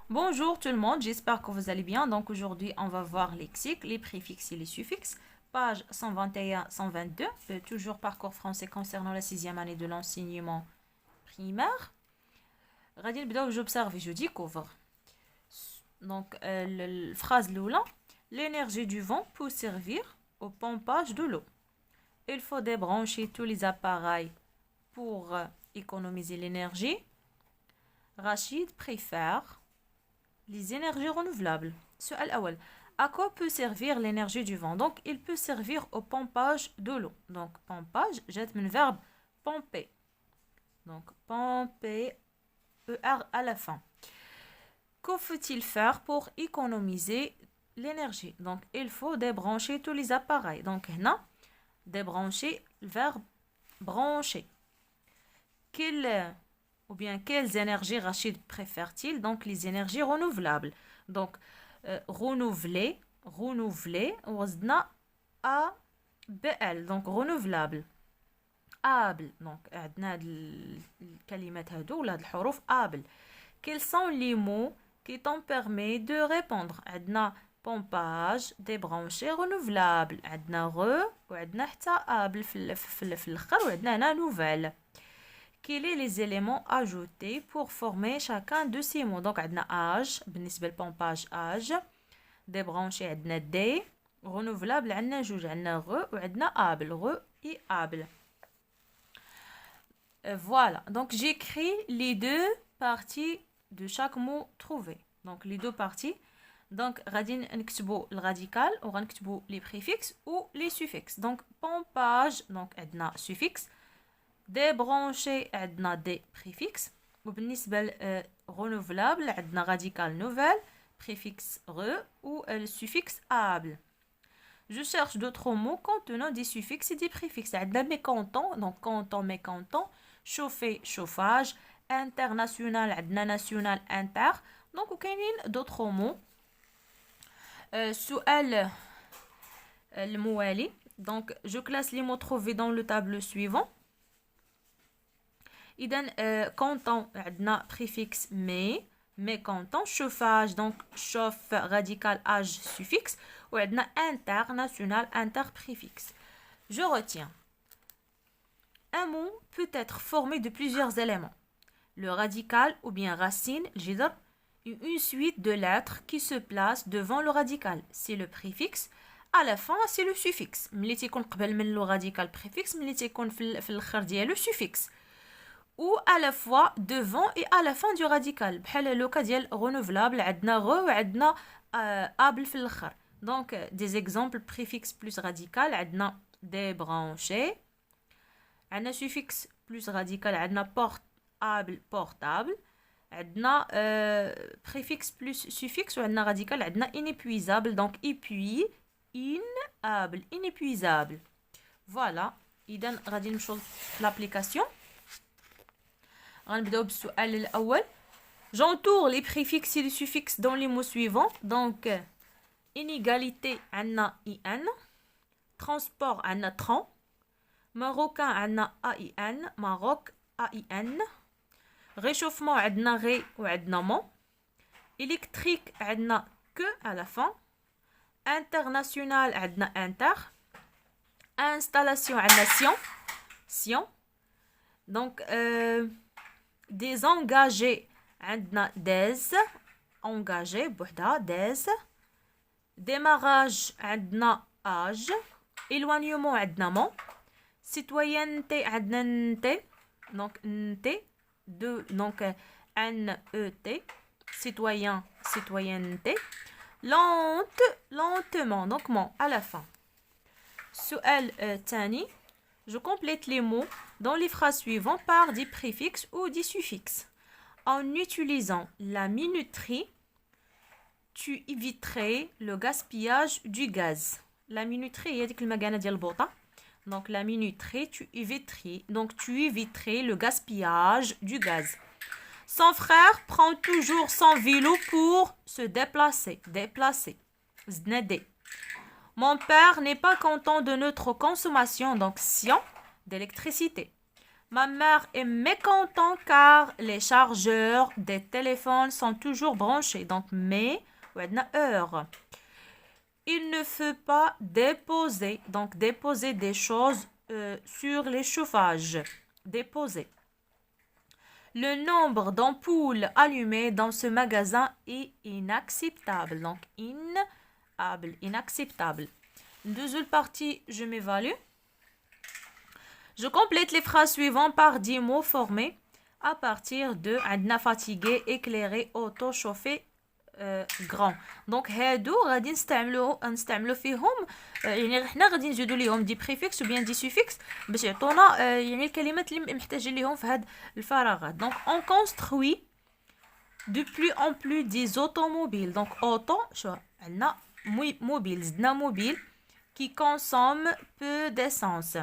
Bonjour tout le monde, j'espère que vous allez bien. Donc aujourd'hui, on va voir lexique, les préfixes et les suffixes. Page 121-122, toujours parcours français concernant la sixième année de l'enseignement primaire. غادي نبداو j'observe et je découvre. Donc la phrase l'oula, l'énergie du vent peut servir au pompage de l'eau. Il faut débrancher tous les appareils pour économiser l'énergie. Rachid préfère les énergies renouvelables. السؤال الأول. À quoi peut servir l'énergie du vent? Donc, il peut servir au pompage de l'eau. Donc, pompage, jette le verbe pomper. Donc, pomper, ER à la fin. Que faut-il faire pour économiser l'énergie? Donc, il faut débrancher tous les appareils. Donc, هنا, débrancher, le verbe brancher. Ou bien quelles énergies Rachid préfère-t-il? Donc les énergies renouvelables. Donc renouveler, وزدنا A B L. Donc renouvelable. able. Donc عندنا هاد الكلمات هادو ولا هاد الحروف able. Quels sont les mots qui t'ont permis de répondre? عندنا pompage, débrancher, renouvelable. عندنا وعندنا حتى able في الاخر وعندنا هنا nouvelle. Quels sont les éléments ajoutés pour former chacun de ces mots? Donc, on a âge, بالنسبة للpompage âge, débranché, on a D, renouvelable, on a جوج, on a et on a able, et able. Voilà, donc j'écris les deux parties de chaque mot trouvé. Donc, les deux parties. Donc, غادي نكتبوا le radical ou غنكتبوا les préfixes ou les suffixes. Donc, pompage, donc on a suffixe. Débrancher, عندنا des préfixes. وبالنسبة renouvelable, عندنا radical nouvelle, préfixe ou le suffixe able. Je cherche d'autres mots contenant des suffixes et des préfixes. عندنا mécontent, donc content, mécontent, chauffer, chauffage, international, عندنا national, inter. Donc, وكاينين d'autres mots. سؤال الموالي. Donc, je classe les mots trouvés dans le tableau suivant. إذن content عندنا préfixe mécontent, chauffage donc chauffe radical âge suffixe وعندنا international inter préfixe. Je retiens. Un mot peut être formé de plusieurs éléments. Le radical ou bien racine, الجذر, une suite de lettres qui se placent devant le radical. C'est le préfixe. À la fin, c'est le suffixe. ملي تيكون قبل من le radical préfixe, ملي تيكون في الآخر ديالو suffixe. Ou à la fois devant et à la fin du radical. بحال لو كا ديال renouvelable عندنا وعندنا able في الاخر. Donc des exemples préfixe plus radical عندنا débranché. عندنا suffixe plus radical عندنا portable portable. عندنا préfixe plus suffixe وعندنا radical عندنا inépuisable donc inable inépuisable. Voilà. إذا غادي نمشيو l'application. غنبداو بالسؤال الأول. J'entoure les préfixes et les suffixes dans les mots suivants. Donc, inégalité, عندنا IN. Transport, عندنا tran. Marocain, عندنا AIN. Maroc, AIN. Réchauffement, عندنا ré وعندنا mon. Électrique, عندنا que à la fin. International, عندنا inter. Installation, عندنا sion. Donc, désengagé عندنا des engagé بوحدها des démarrage عندنا âge éloignement عندنا mon citoyenneté عندنا نت donc نت donc NET citoyen citoyenneté lentement donc mon à la fin. سؤال تاني. Je complète les mots dans les phrases suivantes par des préfixes ou des suffixes. En utilisant la minuterie, tu éviterais le gaspillage du gaz. La minuterie, il y a des المكانة ديال البوطة. Donc la minuterie, tu éviterais le gaspillage du gaz. Son frère prend toujours son vélo pour se déplacer. زدنا. Mon père n'est pas content de notre consommation, donc sion, d'électricité. Ma mère est mécontente car les chargeurs des téléphones sont toujours branchés. Donc, mais, وعندنا heure. Il ne faut pas déposer. Donc, déposer des choses sur les chauffages. Déposer. Le nombre d'ampoules allumées dans ce magasin est inacceptable. Donc, inacceptable. Deuxième partie, je m'évalue. Je complète les phrases suivantes par 10 mots formés à partir de عندنا fatigué, éclairé, auto, chauffé, grand. Donc هادو غادي نستعملوا فيهم يعني حنا غادي نزيدوا ليهم دي بريفيكس ou bien دي سوفيكس باش يعطونا يعني الكلمات اللي محتاجين ليهم في هاد الفراغات. Donc on construit de plus en plus des automobiles. Donc auto شو عندنا موبيل زدنا موبيل qui consomme peu d'essence.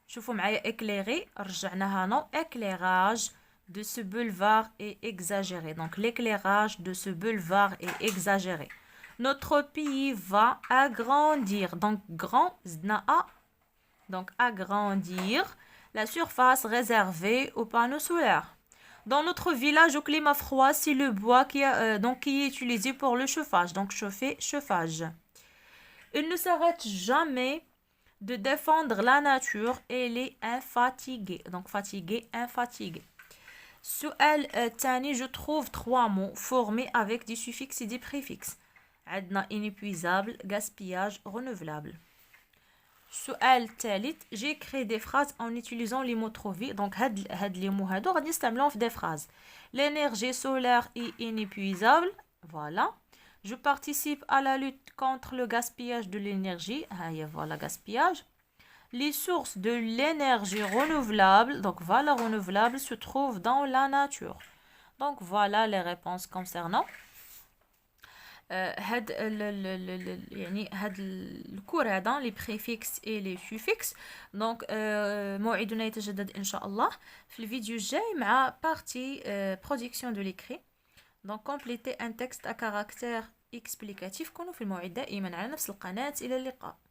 شوفوا معايا éclairé رجعناها نو éclairage de ce boulevard est exagéré. Donc l'éclairage de ce boulevard est exagéré. Notre pays va agrandir. Donc grand زدنا a. Donc agrandir la surface réservée aux panneaux solaires. Dans notre village au climat froid, c'est le bois qui est utilisé pour le chauffage. Donc chauffer, chauffage. Il ne s'arrête jamais de défendre la nature et les infatigués. Donc fatigué, infatigué. سؤال الثاني, je trouve 3 mots formés avec des suffixes et des préfixes. عندنا inépuisable, gaspillage, renouvelable. السؤال الثالث, j'ai créé des phrases en utilisant les mots trouvés. Donc هاد les mots هادو غادي نستعملوهم في des phrases. L'énergie solaire est inépuisable. Voilà. Je participe à la lutte contre le gaspillage de l'énergie. Voilà, gaspillage. Les sources de l'énergie renouvelable, donc voilà, renouvelable, se trouvent dans la nature. Donc voilà les réponses concernant هاد الكور هذا les préfixes et les suffixes. Donc موعدنا يتجدد إن شاء الله في الفيديو الجاي مع partie production de l'écrit. Donc compléter un texte à caractère explicatif. كونوا في الموعد دائما على نفس القناة. إلى اللقاء.